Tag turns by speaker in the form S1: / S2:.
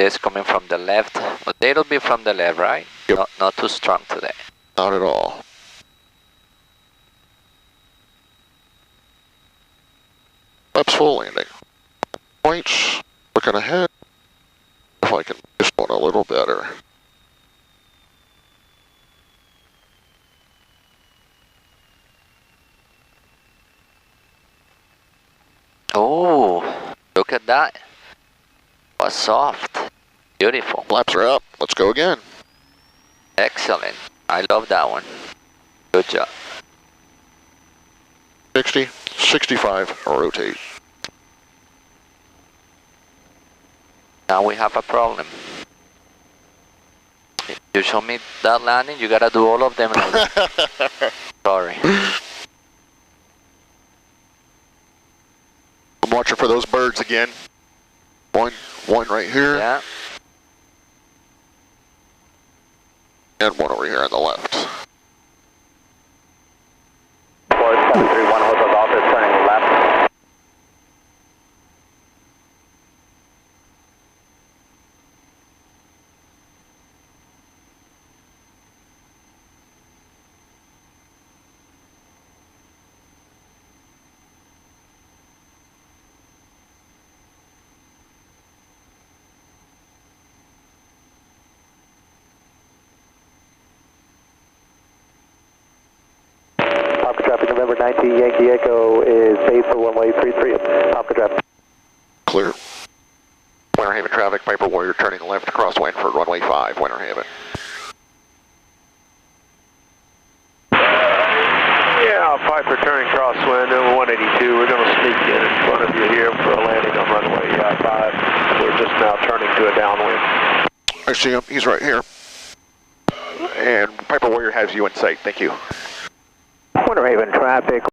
S1: It's coming from the left, but they'll be from the left, right?
S2: Yep.
S1: Not too strong today.
S2: Not at all. Flaps full landing. Points, looking ahead. If I can this one a little better.
S1: Oh, look at that. Was soft. Beautiful.
S2: Flaps are up. Let's go again.
S1: Excellent. I love that one. Good job.
S2: 60, 65, rotate.
S1: Now we have a problem. If you show me that landing, you gotta do all of them. Sorry.
S2: I'm watching for those birds again. One right here.
S1: Yeah.
S2: And one over here on the left.
S3: 4731 Hotel Golf is turning left. Alpha traffic, November 90, Yankee Echo is safe for runway 33. Alpha traffic.
S2: Clear. Winter Haven traffic, Piper Warrior turning left across Winford, runway 5, Winter Haven.
S4: Yeah, Piper turning crosswind over 182. We're going to sneak in front of you here for a landing on runway 5. We're just now turning to a downwind.
S2: I see him. He's right here. And Piper Warrior has you in sight. Thank you.
S3: Winter Haven traffic.